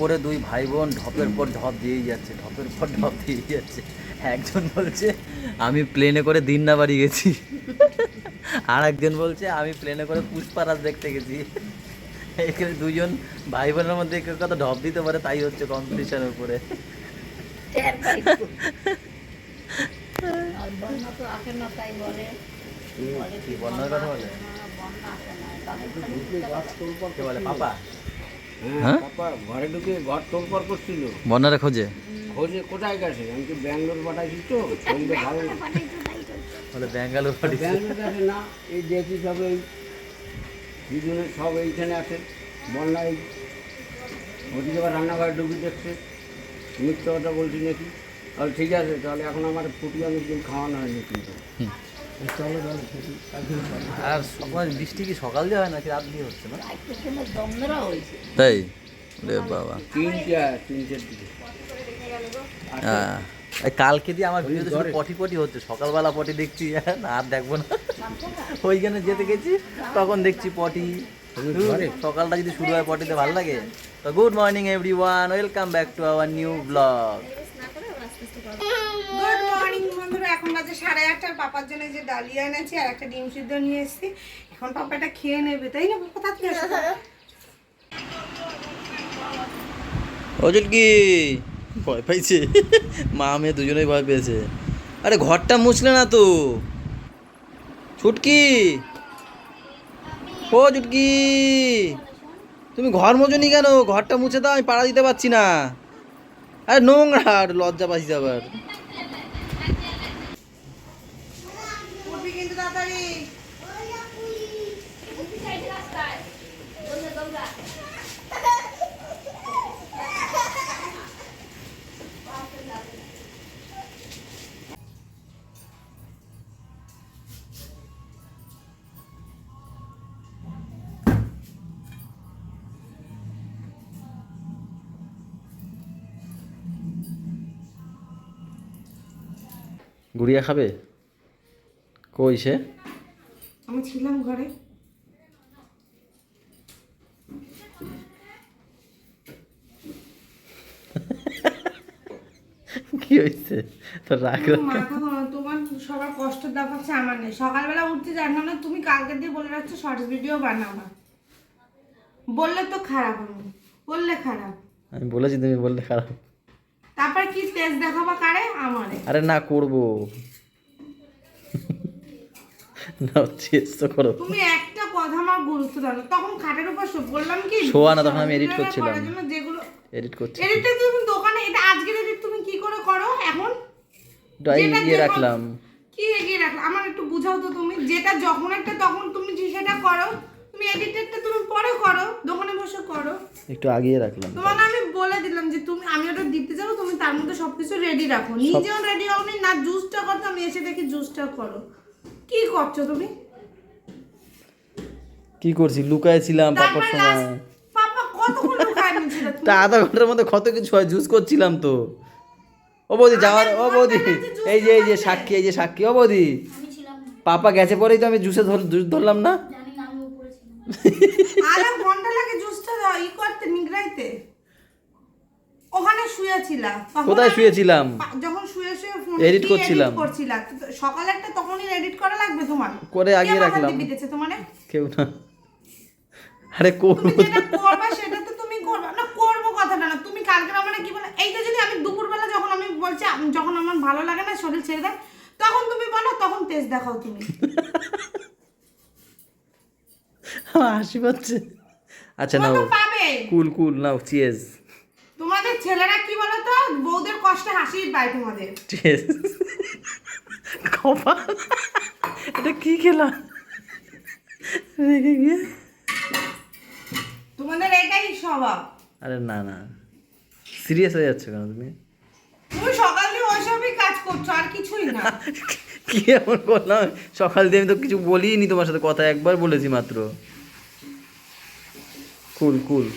করে দুই ভাই বোন ঢপের পর ঢপ দিয়েই যাচ্ছে, ঢপের পর ঢপ দিয়েই যাচ্ছে। একজন বলছে আমি প্লেনে করে দিন্নাবাড়ি গেছি, আর একজন বলছে আমি প্লেনে করে পুষ্পারাজ দেখতে গেছি। এখানে দুজন ভাই বোনের মধ্যে কেউ কত ঢপ দিতে পারে তাই হচ্ছে কম্পিটিশনের উপরে। কি বন্যার কথা বলে? কে বলে? পাপা? হ্যাঁ, পাপা ঘরে ঢুকে ঘর তোলপাড় করছিল, বন্যারে খোঁজে খোঁজে কোথায় গেছে, আমি তো ব্যাঙ্গালোর পাঠাইছি তো সন্ধ্যে ভালো বলে ব্যাঙ্গালোর পাঠিয়েছে। ব্যাঙ্গালোর গেছে না, এই দেখি সব এই দুজনে সব এইখানে আছে বন্যায়, ওদিকে আবার রান্নাঘরে ঢুকে দেখছে মিথ্যে কথা বলছি নাকি। তাহলে ঠিক আছে, তাহলে এখন আমার ফুটি অনেকদিন খাওয়ানো হয়নি কিন্তু। চলো চলো ফুটি আর সকাল বৃষ্টি কি সকাল দিয়ে হয় নাকি রাত দিয়ে হচ্ছে না? তাই রে বাবা, তিনটের দিকে। হ্যাঁ, এই কালকে দিয়ে আমার ভিডিওতে শুধু পটি পটি হচ্ছে, সকালবেলা পটি দেখছি, না আর দেখবো না। ওইখানে যেতে গেছি তখন দেখছি পটি। সকালটা যদি শুরু হয় পটিতে ভালো লাগে। তো good morning everyone, welcome back to our new blog. Good morning বন্ধুরা, এখন বাজে 8:30। পাপার জন্য যে ডালিয়া এনেছি আর একটা ডিম সিদ্ধ নিয়ে এসেছি। এখন পাপাটা খেয়ে নেবে, তাই না পাপা? তাড়াতাড়ি আসো। ওজন কি ভয় পাইছে? মা মেয়ে দুজনেই ভয় পেয়েছে। আরে ঘরটা মুছলে না তো ছুটকি, ও ছুটকি তুমি ঘর মোছনি কেন? ঘরটা মুছে দাও, আমি পাড়া দিতে পারছি না। আরে নোংরা, আর লজ্জা পাচ্ছি আবার। উঠবি কিন্তু তাড়াতাড়ি। গুড়িয়া খাবে? কই সে? আমি ছিলাম ঘরে। কি হয়েছে তোর? রাগ মাথা ঘামা, তোমার সবার কষ্ট দেখাচ্ছে, আমার নেই। সকালবেলা উঠতে জানো না, তুমি কালকে দিয়ে বলে রাখছো শর্টস ভিডিও বানাবা, বললে তো খারাপ, আমি বললে খারাপ। আমি বলেছি, তুমি বললে খারাপ। তারপর কি তেজ দেখাবা কারে? আমারে। আরে না, করবো না, চেষ্টা করো। তুমি একটা কথা আমার গুরুত্ব দাও না। তখন খাটের উপর বললাম কি শোয়া না, তখন আমি এডিট করছিলাম। করার জন্য যেগুলো এডিট করছি, এডিটটা তুমি দোকানে, এটা আজকের এডিট তুমি কি করে করো এখন? এগিয়ে রাখলাম। কি এগিয়ে রাখলাম? আমার একটু বুঝাও তো তুমি। যেটা যখন একটা তখন তুমি সেটা করো, তুমি এডিটেরটা তুমি পরে করো, দোকানে বসে করো। একটু আগিয়ে রাখলাম। তোমাকে আমি বলে দিলাম যে তুমি, আমি ওটা দিতে যাবো, তুমি তার মধ্যে সবকিছু রেডি রাখো। নিজেও রেডি হও না, জুসটা করো, আমি এসে দেখি জুসটা করো। কি করছো তুমি? কি করছি? লুকাইছিলাম পাপার সময়। পাপা কতক্ষণ লুকায় নিয়েছিল? তা আধা ঘন্টার মধ্যে কত কিছু হয়, জুস করছিলাম তো। ও বৌদি যাওয়ার, ও বৌদি এই যে সাক্ষী, এই যে সাক্ষী, ও বৌদি পাপা গেছে পরেই তো আমি জুস ধরলাম না। আধা ঘন্টা লাগে জুসটা ই করতে, নিগড়াইতে। ওখানে শুয়েছিলা। কোথায় শুয়েছিলাম? যখন শুয়ে শুয়ে ফোন এডিট করছিলাম। সকালে একটা তখনই এডিট করা লাগবে তোমার। করে আগিয়ে রাখলাম। দিতেছে তোমারে কেউ না। আরে করবো, যেটা করবা সেটা তো তুমি করবা না। করবো কথাটা না, তুমি কালকে আমারে কি বলে, এইটা যদি আমি দুপুরবেলা যখন আমি বলছি, যখন আমার ভালো লাগে না, শরীর ছেড়ে দেয়, তখন তুমি বলো, তখন তেজ দেখাও তুমি। আমার হাসি পাচ্ছে। আচ্ছা নাও, পাবে কুল কুল নাও, চিয়েজ। তোমাদের ছেলেরা কি বলো তো, বউদের কষ্টে হাসি পায় তোমাদের। চিয়েজ। কপা, এটা কি খেলাম রেখে গিয়ে? তোমাদের এটাই স্বভাব। আরে না না, সিরিয়াস হয়ে যাচ্ছে কেন তুমি? তুমি সকাল দিয়ে ওইসবই কাজ করছো, আর কিছুই না। কি এমন করলাম? সকাল দিয়ে আমি তো কিছু বলিনি তোমার সাথে, কথা একবার বলেছি মাত্র। কুল কুল।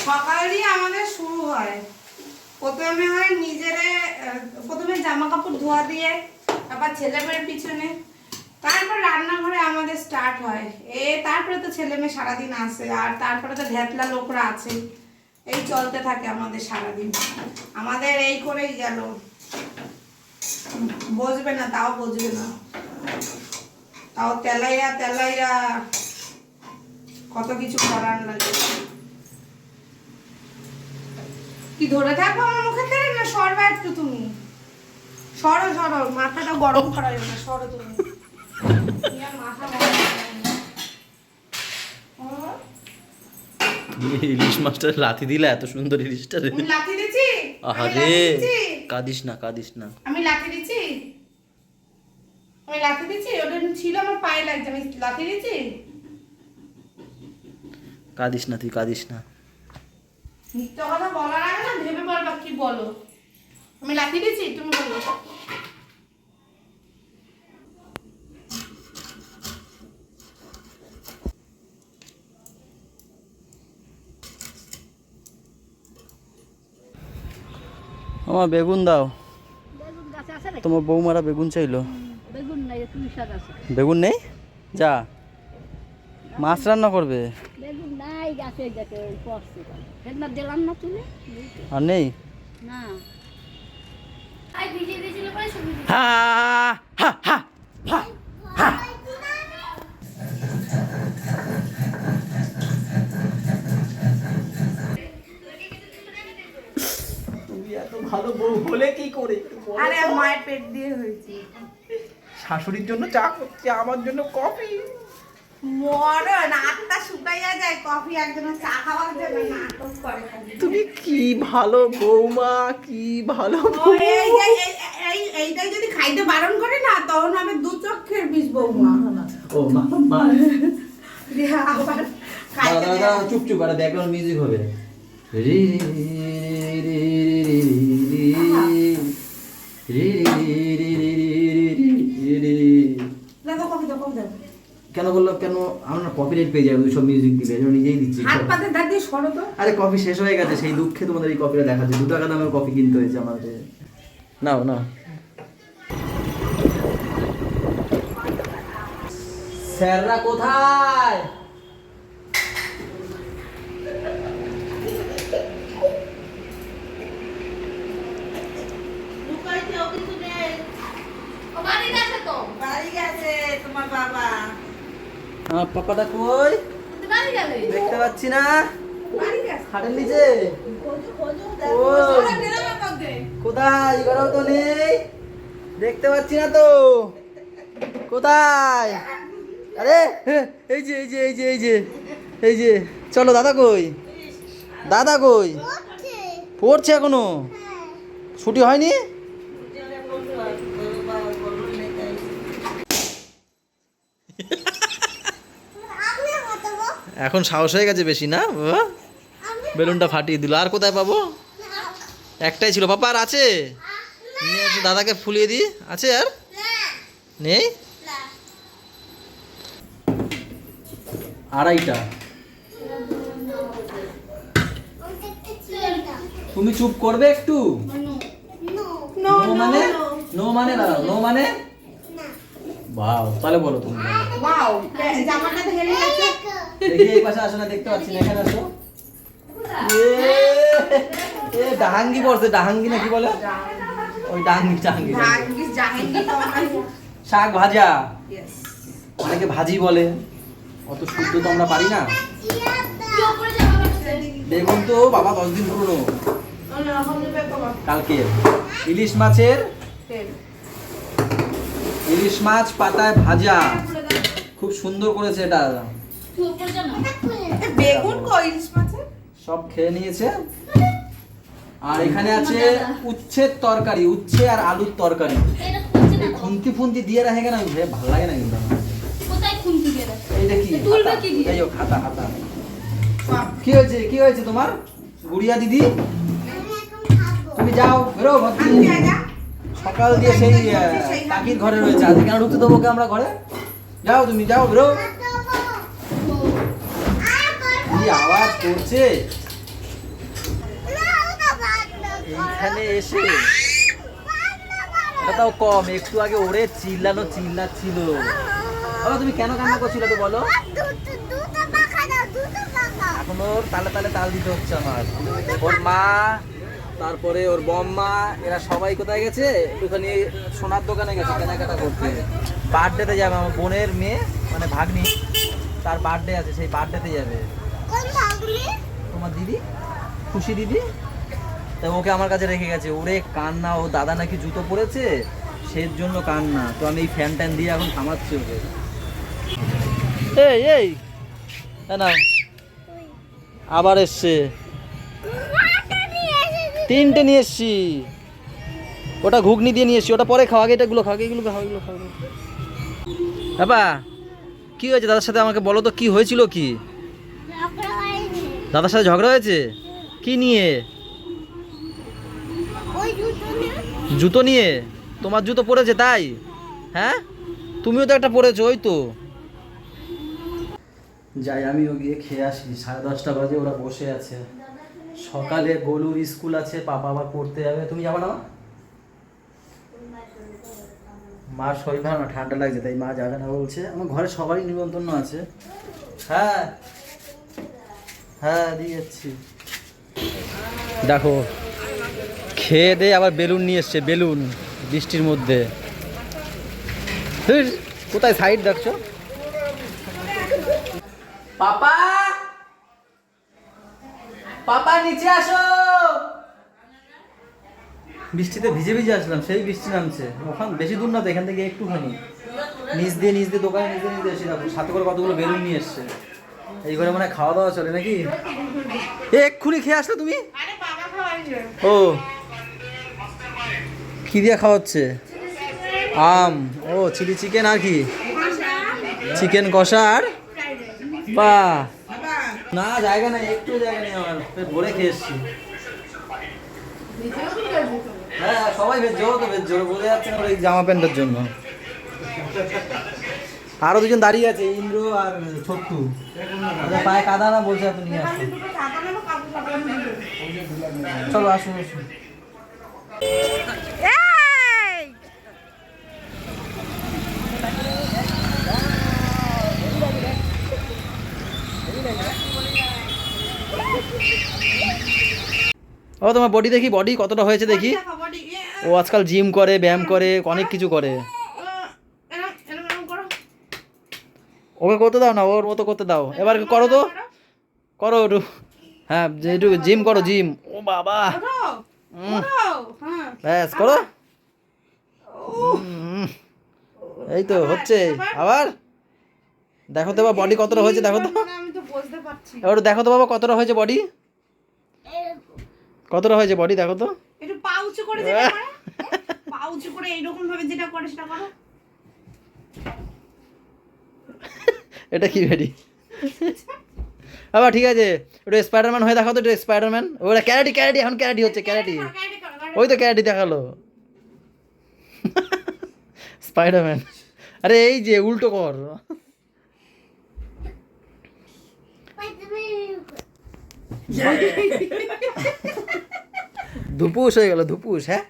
সকাল দিয়ে আমাদের শুরু হয়। প্রথমে হয় প্রথমে জামা কাপড় ধোয়া দিয়ে, তারপর ছেলে মেয়ের পিছনে, তারপর রান্নাঘরে আমাদের স্টার্ট হয়। তারপরে তো ছেলে মেয়ে সারাদিন আসে, আর তারপরে তো ঢ্যাতলা লোকরা আছে। এই চলতে থাকে আমাদের সারাদিন। আমাদের এই করেই গেল। বসবে না, তাও বসবে না, তাও তেলাইয়া কত কিছু করার লাগে। কি ধরে থাকবো আমার মুখে তেলে না? সরবা একটু তুমি, সরো মাথাটা গরম করা যাবে না, সরো তুমি। মাথা ইলিশ মাছটা লাথি দিলে, এত সুন্দর ইলিশটা রে। লাথি দিচ্ছি? আরে কাঁদিস না। আমি লাথি দিচ্ছি? ওটা ছিল আমার পায়ে লাগছে, আমি লাথি দিচ্ছি? তুই কাঁদিস না। মিথ্যা কথা বলার আগে না ভেবে বলবা কি বলো। আমি লাথি দিচ্ছি, তুমি বলো। আমার বেগুন দাও। বেগুন গাছ আছে নাকি? তোমার বৌমারা বেগুন চাইলো। বেগুন নাই, পুঁই শাক আছে। বেগুন নেই? যা, মাছ রান্না করবে। বেগুন নাই গাছে, গাছে ওই পড়ছে। সেদিন দিলাম না তুলে। আর নেই? না। হা হা হা হা হা। তুমি এত ভালো বউ হলে কি করে? আরে মায়ের পেট দিয়ে হয়েছে। শাশুড়ির জন্য চা করছে, আমার জন্য কফি। মরণ, আত্মা শুকাইয়া যায় কফি একজনের চা খাওয়ার জন্য নাটক করে। তুমি কি ভালো বৌমা, কি ভালো ও, এইটাই যদি খাইতে বারণ করে না, তখন আমি দু চক্ষের বিষ বৌমা। ও মা দিয়ে আবার খাইতে দাদা চুপ চুপ, আরে ব্যাকগ্রাউন্ড মিউজিক হবে। রি রি রি রি। দাদা কফি দাও। কেন বললো? কেন আমরা কপিরাইট পেয়ে যাবো সব মিউজিক দিলে? এজন্য নিজেই দিচ্ছি। হাত পাতে দাঁত দিয়ে সরো তো। আরে কফি শেষ হয়ে গেছে, সেই দুঃখে তোমাদের এই কফিটা দেখাচ্ছে। 2 টাকা দামের কফি কিনতে হয়েছে আমাদের। নাও স্যাররা কোথায়? বাড়ি গেছে তোমার বাবা। আমার পাপাটা কই? দেখতে পাচ্ছি না। বাড়ি গেছে। খাটের নিচে কোথায়? ঘরেও তো নেই, দেখতে পাচ্ছি না তো। কোথায়? আরে এই যে চলো। দাদা কই? পড়ছে এখনো? ছুটি হয়নি? এখন সাহস হয়ে গেছে বেশি না? বেলুনটা ফাটিয়ে দিল। আর কোথায় পাবো? একটাই ছিল। পাপা আর আছে? নিয়ে এসে দাদাকে ফুলিয়ে দিই। আছে আর নেই? 2:30। তুমি চুপ করবে একটু? নো মানে দাঁড়াও। নো মানে বাও, তাহলে বলো তুমি। ওয়াও, জামাটা ধরে গেছে। দেখি এই পাশে আসো না, দেখতে পাচ্ছি না। এখানে আসো। এ ডাহাঙ্গি পড়ছে। ডাহাঙ্গি না কি বলে? ওই ডাহাঙ্গি। জাহাঙ্গীর তো আমরা শাক ভাজা, ইয়েস। অনেকে ভাজি বলে। অত শুদ্ধ তো আমরা পারি না। বেগুন তো বাবা 10 দিন পুরনো, কালকে। ইলিশ মাছ পাতায় ভাজা, খুব সুন্দর করেছে এটা। বেগুন কই ইলিশ মাছের? সব খেয়ে নিয়েছে। আর এখানে আছে উচ্ছের তরকারি, উচ্ছে আর আলুর তরকারি। এই খুন্তি দিয়ে রাখে কেন? ভালো লাগে না কিন্তু আমার। এইটা কি? এই খাতা। কি হয়েছে তোমার গুড়িয়া দিদি? তুমি যাও, বেরো। সকাল দিয়ে সেই কাকির ঘরে রয়েছে, আজকে কেন ঢুকতে দেবো? আমরা ঘরে যাও, তুমি যাও, বেরো। কি আওয়াজ করছে? এইখানে এসে এটা তাও কম, একটু আগে ওরে চিল্লাচ্ছিল। বাবা তুমি কেন কান্না করছিলে তো বলো? এখন ওর তালে তালে তাল দিতে হচ্ছে আমার। ওর মা, তারপরে ওর বম্মা, এরা সবাই কোথায় গেছে? একটুখানি সোনার দোকানে গেছে কেনাকাটা করতে। বার্থডেতে যাবে আমার বোনের মেয়ে, মানে ভাগ্নি, তার বার্থডে আছে, সেই বার্থডেতে যাবে। তোমার দিদি, খুশি দিদি, তাই ওকে আমার কাছে রেখে গেছে। ওরে কান্না, ও দাদা নাকি জুতো পরেছে, সেই জন্য কান্না। তো আমি এই ফ্যান ট্যান দিয়ে এখন থামাচ্ছি ওকে। এই না, আবার এসছে, 3টে নিয়ে এসছি। ওটা ঘুগনি দিয়ে নিয়ে এসছি, ওটা পরে খাওয়া, আগে এটাগুলো খাওয়া, এগুলো খাওয়া। বাবা কি হয়েছে দাদার সাথে আমাকে বলো তো, কি হয়েছিল? কি দাদার সাথে ঝগড়া হয়েছে? কি নিয়ে? জুতো নিয়ে? তোমার জুতো পরেছে তাই? হ্যাঁ, তুমিও তো একটা পরেছো। ওই তো যাই, আমিও গিয়ে খেয়ে আসি। 10:30 বাজে, ওরা বসে আছে। সকালে গোলুর স্কুল আছে, পাপা আবার পড়তে যাবে। তুমি যাবে না? মার শরীর ভালো না, ঠান্ডা লাগছে, তাই মা যাবে না বলছে। আমার ঘরে সবারই নিমন্ত্রণ আছে। হ্যাঁ দিয়ে যাচ্ছি। দেখো খেয়ে দিয়ে আবার বেলুন নিয়ে এসছে, বেলুন বৃষ্টির মধ্যে। কোথায় সাইড দেখছো? পাপা পাপা নিচে আসো। বৃষ্টিতে ভিজে আসলাম, সেই বৃষ্টি নামছে। ওখান বেশি দূর না তো, এখান থেকে একটুখানি নিচ দিয়ে দোকানে নিচে এসে যাবো। সাথে করে কতগুলো বেলুন নিয়ে এসছে। এই করে মানে খাওয়া দাওয়া চলে নাকি? এক্ষুনি খেয়ে আসলে তুমি? ও কি দিয়ে খাওয়াচ্ছে? আম, ও চিলি চিকেন আর কি? চিকেন কষা আর বাহ, না জায়গা নেই, একটু জায়গা নেই আমার, ভরে খেয়ে এসছি। হ্যাঁ সবাই ভেজ জোর, তো ভেজ জোর বোঝা যাচ্ছে না ওই জামা প্যান্টের জন্য। আরো দুজন দাঁড়িয়ে আছে, ইন্দ্র আর ছোট্টু। পায়ে কাদা না বলছে, আপনি নিয়ে আসুন। চলো আসুন। ও তোমার বডি দেখি, বডি কতটা হয়েছে দেখি। ও আজকাল জিম করে, ব্যায়াম করে, অনেক কিছু করে। ওকে করতে দাও না, ওর মতো করতে দাও। এবার করো তো, করো একটু। হ্যাঁ একটু জিম করো, জিম। ও বাবা, ব্যাস করো। এই তো হচ্ছে। আবার দেখো তো বাবা বডি কতটা হয়েছে, দেখো তো। এবার দেখো তো বাবা কতটা হয়েছে বডি, কতটা হয়েছে বডি দেখো তো। একটু পাউচ করে যেটা করে, পাউচ করে এইরকম ভাবে যেটা করে সেটা করো। এটা কি বেডি? বাবা ঠিক আছে, একটু স্পাইডারম্যান হয়ে দেখাও তো, একটু স্পাইডারম্যান। ওটা ক্যারাটি, এখন ক্যারাটি হচ্ছে, ক্যারাটি। ওই তো ক্যারাটি দেখালো। স্পাইডারম্যান, আরে এই যে উল্টো কর। ধুপুস হয়ে গেল, ধুপুস। হ্যাঁ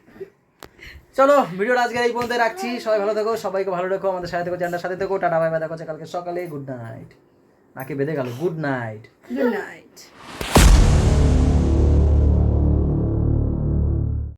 চলো, ভিডিওটা আজকে এই পর্যন্ত রাখছি। সবাই ভালো থেকো, সবাইকে ভালো রেখো, আমাদের সাথে থেকো, চ্যানেলের সাথে থেকো। টাটা বাই বাই, দেখা হচ্ছে কালকে সকালে। Good night. নাকে বেঁধে গেল, গুড নাইট। Good night.